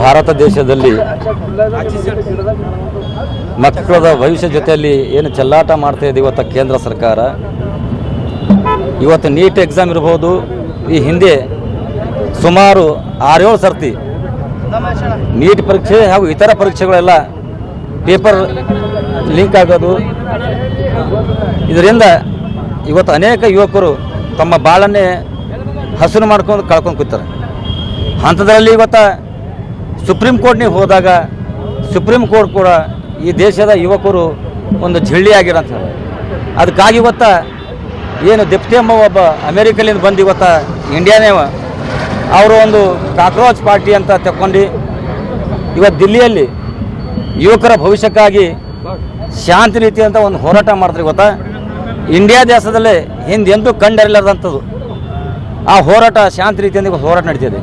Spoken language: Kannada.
ಭಾರತ ದೇಶದಲ್ಲಿ ಮಕ್ಕಳ ಭವಿಷ್ಯ ಜೊತೆಯಲ್ಲಿ ಏನು ಚೆಲ್ಲಾಟ ಮಾಡ್ತಾ ಇದೆ ಇವತ್ತು ಕೇಂದ್ರ ಸರ್ಕಾರ. ಇವತ್ತು ನೀಟ್ ಎಕ್ಸಾಮ್ ಇರ್ಬೋದು, ಈ ಹಿಂದೆ ಸುಮಾರು 6-7 ಸರ್ತಿ ನೀಟ್ ಪರೀಕ್ಷೆ ಹಾಗೂ ಇತರ ಪರೀಕ್ಷೆಗಳೆಲ್ಲ ಪೇಪರ್ ಲೀಕ್ ಆಗೋದು, ಇದರಿಂದ ಇವತ್ತು ಅನೇಕ ಯುವಕರು ತಮ್ಮ ಬಾಳನ್ನೇ ಹಸನು ಮಾಡ್ಕೊಂಡು ಕಳ್ಕೊಂಡು ಕೂತಾರೆ. ಅಂಥದ್ರಲ್ಲಿ ಇವತ್ತು ಸುಪ್ರೀಂ ಕೋರ್ಟ್ನಿಗೆ ಹೋದಾಗ ಸುಪ್ರೀಂ ಕೋರ್ಟ್ ಕೂಡ ಈ ದೇಶದ ಯುವಕರು ಒಂದು ಝಳ್ಳಿಯಾಗಿರಂತ. ಅದಕ್ಕಾಗಿ ಇವತ್ತು ಏನು ದೆಪ್ತಿಯಮ್ಮ ಒಬ್ಬ ಅಮೇರಿಕಲಿಂದ ಬಂದು ಇವತ್ತು ಇಂಡಿಯಾನೇ ಅವರು ಒಂದು ಕಾಕ್ರೋಚ್ ಪಾರ್ಟಿ ಅಂತ ತಗೊಂಡು ಇವತ್ತು ದಿಲ್ಲಿಯಲ್ಲಿ ಯುವಕರ ಭವಿಷ್ಯಕ್ಕಾಗಿ ಶಾಂತಿ ರೀತಿ ಅಂತ ಒಂದು ಹೋರಾಟ ಮಾಡ್ತಾರೆ. ಇವತ್ತು ಇಂಡಿಯಾ ದೇಶದಲ್ಲೇ ಹಿಂದೆ ಎಂದೂ ಕಂಡರಿಲಾರ್ದಂಥದ್ದು ಆ ಹೋರಾಟ ಶಾಂತಿ ರೀತಿಯಿಂದ ಹೋರಾಟ ನಡೀತಿದೆ.